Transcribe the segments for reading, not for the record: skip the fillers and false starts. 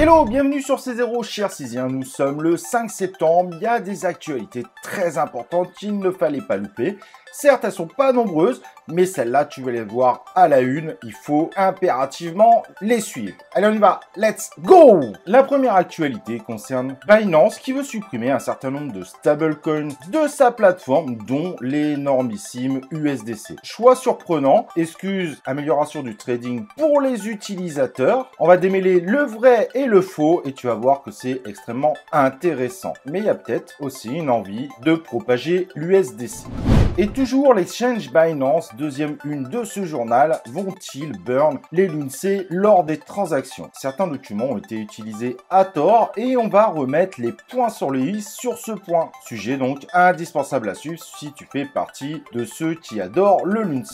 Hello, bienvenue sur C0, chers Cisiens. Nous sommes le 5 septembre. Il y a des actualités très importantes qu'il ne fallait pas louper. Certes, elles sont pas nombreuses, mais celles-là, tu vas les voir à la une. Il faut impérativement les suivre. Allez, on y va. Let's go! La première actualité concerne Binance qui veut supprimer un certain nombre de stablecoins de sa plateforme, dont l'énormissime USDC. Choix surprenant, excuse, amélioration du trading pour les utilisateurs. On va démêler le vrai et le faux et tu vas voir que c'est extrêmement intéressant. Mais il y a peut-être aussi une envie de propager l'USDC. Et toujours l'exchange Binance, deuxième une de ce journal, vont-ils burn les LUNC lors des transactions? Certains documents ont été utilisés à tort et on va remettre les points sur les i sur ce point. Sujet donc indispensable à suivre si tu fais partie de ceux qui adorent le LUNC.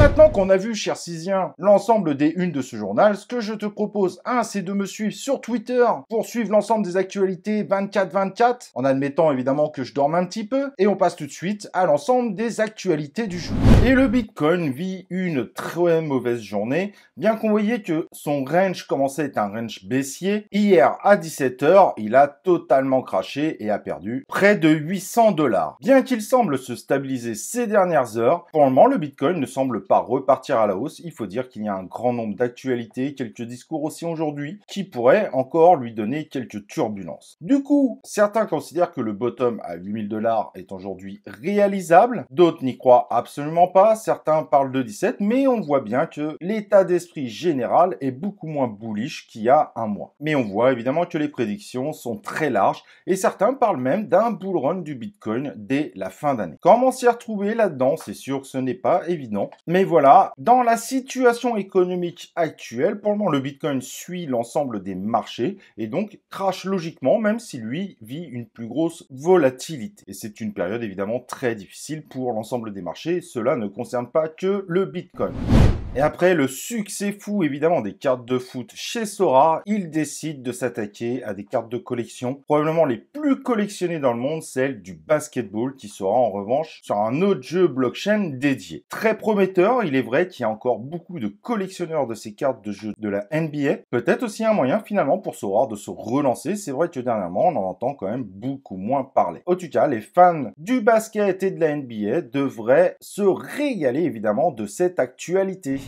Maintenant qu'on a vu, chers Cisiens, l'ensemble des unes de ce journal, ce que je te propose, c'est de me suivre sur Twitter pour suivre l'ensemble des actualités 24/24, en admettant évidemment que je dorme un petit peu, et on passe tout de suite à l'ensemble des actualités du jour. Et le Bitcoin vit une très mauvaise journée, bien qu'on voyait que son range commençait à être un range baissier. Hier à 17h, il a totalement craché et a perdu près de 800 $. Bien qu'il semble se stabiliser ces dernières heures, pour le moment le Bitcoin ne semble pas repartir à la hausse. Il faut dire qu'il y a un grand nombre d'actualités, quelques discours aussi aujourd'hui, qui pourraient encore lui donner quelques turbulences. Du coup, certains considèrent que le bottom à 8000 $ est aujourd'hui réalisable. D'autres n'y croient absolument pas, certains parlent de 17, mais on voit bien que l'état d'esprit général est beaucoup moins bullish qu'il y a un mois. Mais on voit évidemment que les prédictions sont très larges et certains parlent même d'un bull run du Bitcoin dès la fin d'année. Comment s'y retrouver là-dedans? C'est sûr que ce n'est pas évident. Mais voilà, dans la situation économique actuelle, pour le moment, le Bitcoin suit l'ensemble des marchés et donc crache logiquement, même si lui vit une plus grosse volatilité. Et c'est une période évidemment très difficile pour l'ensemble des marchés, cela ne concerne pas que le Bitcoin. Et après le succès fou évidemment des cartes de foot chez Sora, il décide de s'attaquer à des cartes de collection, probablement les plus collectionnées dans le monde, celle du basketball, qui sera en revanche sur un autre jeu blockchain dédié. Très prometteur, il est vrai qu'il y a encore beaucoup de collectionneurs de ces cartes de jeu de la NBA. Peut-être aussi un moyen finalement pour Sora de se relancer, c'est vrai que dernièrement on en entend quand même beaucoup moins parler. En tout cas, les fans du basket et de la NBA devraient se régaler évidemment de cette actualité.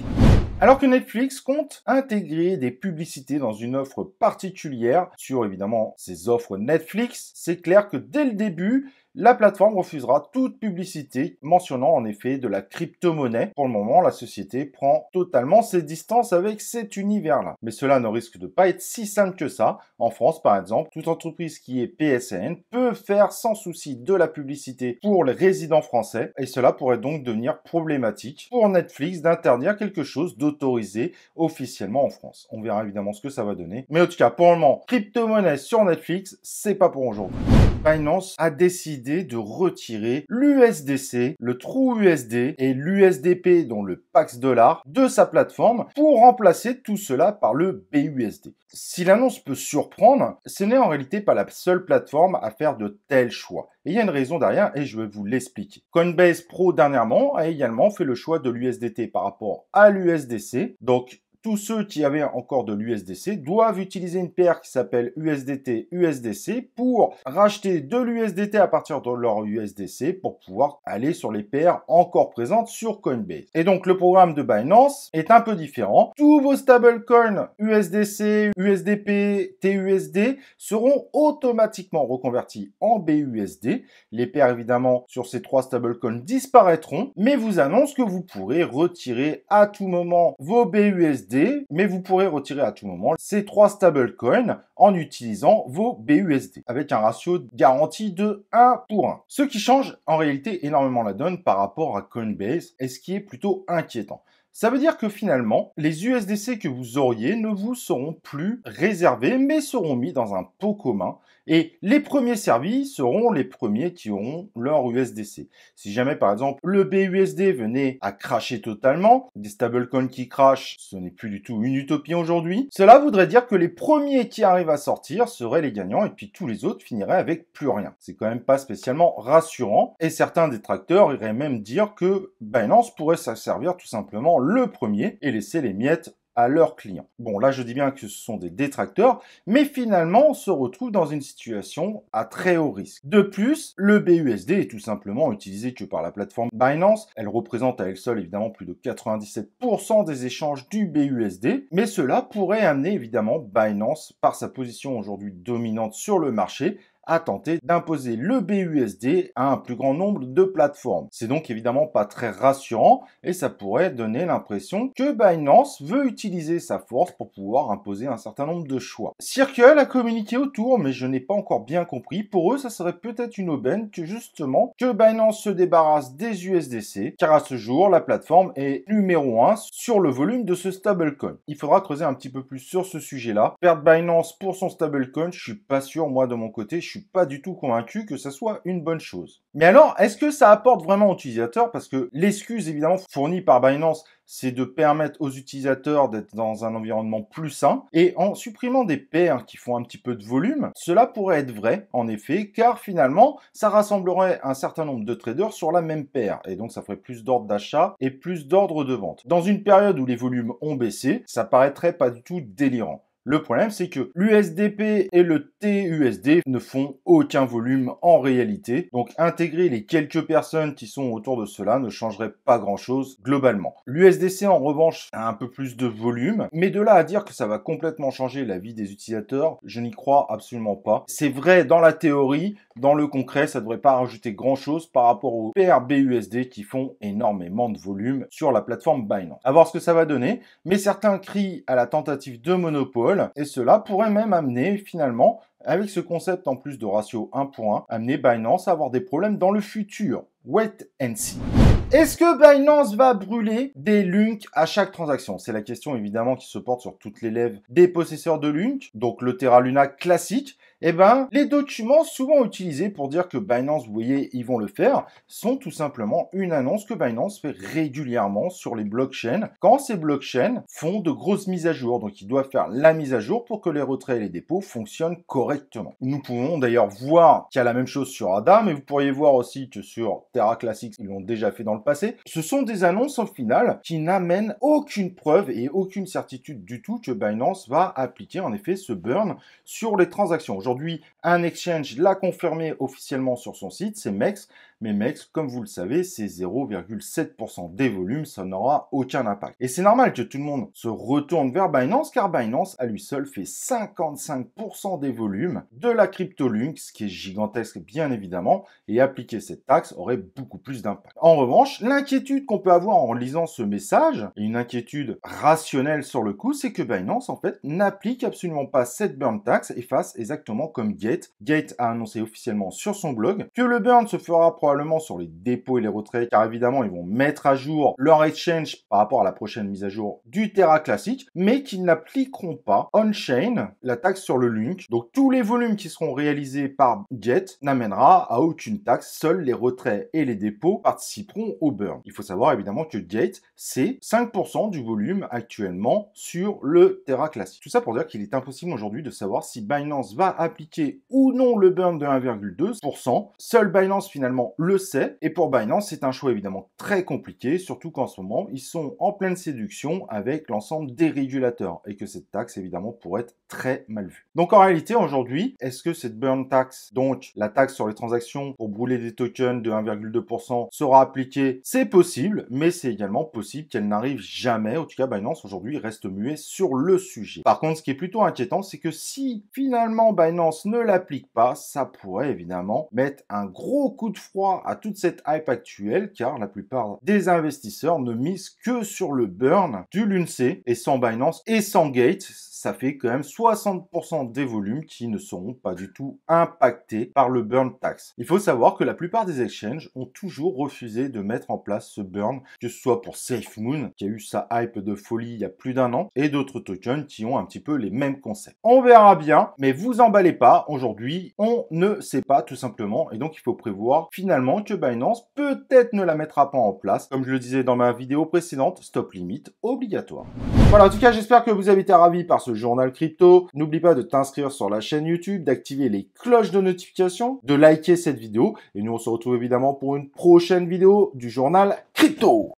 Alors que Netflix compte intégrer des publicités dans une offre particulière sur évidemment ses offres Netflix, c'est clair que dès le début, la plateforme refusera toute publicité mentionnant en effet de la crypto-monnaie. Pour le moment, la société prend totalement ses distances avec cet univers-là. Mais cela ne risque de pas être si simple que ça. En France, par exemple, toute entreprise qui est PSN peut faire sans souci de la publicité pour les résidents français. Et cela pourrait donc devenir problématique pour Netflix d'interdire quelque chose d'autorisé officiellement en France. On verra évidemment ce que ça va donner. Mais en tout cas, pour le moment, crypto-monnaie sur Netflix, c'est pas pour aujourd'hui. Binance a décidé de retirer l'USDC, le TrueUSD et l'USDP, dont le Pax Dollar, de sa plateforme pour remplacer tout cela par le BUSD. Si l'annonce peut surprendre, ce n'est en réalité pas la seule plateforme à faire de tels choix. Et il y a une raison derrière et je vais vous l'expliquer. Coinbase Pro dernièrement a également fait le choix de l'USDT par rapport à l'USDC. Donc, tous ceux qui avaient encore de l'USDC doivent utiliser une paire qui s'appelle USDT-USDC pour racheter de l'USDT à partir de leur USDC pour pouvoir aller sur les paires encore présentes sur Coinbase. Et donc le programme de Binance est un peu différent. Tous vos stablecoins USDC, USDP, TUSD seront automatiquement reconvertis en BUSD. Les paires évidemment sur ces trois stablecoins disparaîtront, mais vous annonce que vous pourrez retirer à tout moment vos BUSD, mais vous pourrez retirer à tout moment ces trois stablecoins en utilisant vos BUSD avec un ratio garanti de 1 pour 1. Ce qui change en réalité énormément la donne par rapport à Coinbase et ce qui est plutôt inquiétant. Ça veut dire que finalement, les USDC que vous auriez ne vous seront plus réservés, mais seront mis dans un pot commun. Et les premiers servis seront les premiers qui auront leur USDC. Si jamais, par exemple, le BUSD venait à cracher totalement, des stablecoins qui crachent, ce n'est plus du tout une utopie aujourd'hui, cela voudrait dire que les premiers qui arrivent à sortir seraient les gagnants et puis tous les autres finiraient avec plus rien. C'est quand même pas spécialement rassurant et certains détracteurs iraient même dire que Binance pourrait s'en servir tout simplement le premier et laisser les miettes à leurs clients. Bon, là, je dis bien que ce sont des détracteurs, mais finalement, on se retrouve dans une situation à très haut risque. De plus, le BUSD est tout simplement utilisé que par la plateforme Binance. Elle représente à elle seule évidemment plus de 97% des échanges du BUSD, mais cela pourrait amener évidemment Binance, par sa position aujourd'hui dominante sur le marché, à tenter d'imposer le BUSD à un plus grand nombre de plateformes. C'est donc évidemment pas très rassurant et ça pourrait donner l'impression que Binance veut utiliser sa force pour pouvoir imposer un certain nombre de choix. Circle a communiqué autour, mais je n'ai pas encore bien compris. Pour eux, ça serait peut-être une aubaine que justement que Binance se débarrasse des USDC, car à ce jour, la plateforme est numéro 1 sur le volume de ce stablecoin. Il faudra creuser un petit peu plus sur ce sujet-là. Perdre Binance pour son stablecoin, je suis pas sûr, moi de mon côté, je suis pas du tout convaincu que ça soit une bonne chose. Mais alors, est-ce que ça apporte vraiment aux utilisateurs? Parce que l'excuse évidemment fournie par Binance, c'est de permettre aux utilisateurs d'être dans un environnement plus sain. Et en supprimant des paires qui font un petit peu de volume, cela pourrait être vrai, en effet, car finalement, ça rassemblerait un certain nombre de traders sur la même paire. Et donc, ça ferait plus d'ordres d'achat et plus d'ordres de vente. Dans une période où les volumes ont baissé, ça paraîtrait pas du tout délirant. Le problème, c'est que l'USDP et le TUSD ne font aucun volume en réalité. Donc, intégrer les quelques personnes qui sont autour de cela ne changerait pas grand-chose globalement. L'USDC, en revanche, a un peu plus de volume. Mais de là à dire que ça va complètement changer la vie des utilisateurs, je n'y crois absolument pas. C'est vrai dans la théorie, dans le concret, ça ne devrait pas rajouter grand-chose par rapport aux paires BUSD qui font énormément de volume sur la plateforme Binance. À voir ce que ça va donner, mais certains crient à la tentative de monopole. Et cela pourrait même amener finalement, avec ce concept en plus de ratio 1 pour 1, amener Binance à avoir des problèmes dans le futur. Wait and see. Est-ce que Binance va brûler des LUNC à chaque transaction? C'est la question évidemment qui se porte sur toutes les lèvres des possesseurs de LUNC, donc le Terra Luna classique. Eh ben, les documents souvent utilisés pour dire que Binance, vous voyez, ils vont le faire, sont tout simplement une annonce que Binance fait régulièrement sur les blockchains quand ces blockchains font de grosses mises à jour. Donc, ils doivent faire la mise à jour pour que les retraits et les dépôts fonctionnent correctement. Nous pouvons d'ailleurs voir qu'il y a la même chose sur ADA, mais vous pourriez voir aussi que sur Terra Classics, ils l'ont déjà fait dans le passé. Ce sont des annonces au final qui n'amènent aucune preuve et aucune certitude du tout que Binance va appliquer en effet ce burn sur les transactions. Aujourd'hui, un exchange l'a confirmé officiellement sur son site, c'est MEX. Mais MEX, comme vous le savez, c'est 0,7% des volumes, ça n'aura aucun impact. Et c'est normal que tout le monde se retourne vers Binance, car Binance, à lui seul, fait 55% des volumes de la crypto-lunk, ce qui est gigantesque bien évidemment, et appliquer cette taxe aurait beaucoup plus d'impact. En revanche, l'inquiétude qu'on peut avoir en lisant ce message, et une inquiétude rationnelle sur le coup, c'est que Binance, en fait, n'applique absolument pas cette burn tax et fasse exactement comme Gate. Gate a annoncé officiellement sur son blog que le burn se fera probablement sur les dépôts et les retraits, car évidemment, ils vont mettre à jour leur exchange par rapport à la prochaine mise à jour du Terra classique, mais qu'ils n'appliqueront pas on-chain la taxe sur le LUNC. Donc, tous les volumes qui seront réalisés par Gate n'amènera à aucune taxe. Seuls les retraits et les dépôts participeront au burn. Il faut savoir évidemment que Gate, c'est 5% du volume actuellement sur le Terra classique. Tout ça pour dire qu'il est impossible aujourd'hui de savoir si Binance va appliquer ou non le burn de 1,2%. Seul Binance finalement le sait, et pour Binance, c'est un choix évidemment très compliqué, surtout qu'en ce moment, ils sont en pleine séduction avec l'ensemble des régulateurs, et que cette taxe évidemment pourrait être très mal vue. Donc en réalité, aujourd'hui, est-ce que cette burn tax, donc la taxe sur les transactions pour brûler des tokens de 1,2% sera appliquée? C'est possible, mais c'est également possible qu'elle n'arrive jamais. En tout cas, Binance aujourd'hui reste muet sur le sujet. Par contre, ce qui est plutôt inquiétant, c'est que si finalement Binance ne l'applique pas, ça pourrait évidemment mettre un gros coup de froid à toute cette hype actuelle, car la plupart des investisseurs ne misent que sur le burn du LUNC, et sans Binance et sans Gate, ça fait quand même 60% des volumes qui ne seront pas du tout impactés par le burn tax. Il faut savoir que la plupart des exchanges ont toujours refusé de mettre en place ce burn, que ce soit pour SafeMoon, qui a eu sa hype de folie il y a plus d'un an, et d'autres tokens qui ont un petit peu les mêmes concepts. On verra bien, mais vous emballez pas, aujourd'hui, on ne sait pas tout simplement, et donc il faut prévoir finalement que Binance peut-être ne la mettra pas en place, comme je le disais dans ma vidéo précédente, stop limit obligatoire. Voilà, en tout cas, j'espère que vous avez été ravis par ce journal crypto. N'oublie pas de t'inscrire sur la chaîne YouTube, d'activer les cloches de notification, de liker cette vidéo. Et nous, on se retrouve évidemment pour une prochaine vidéo du journal crypto.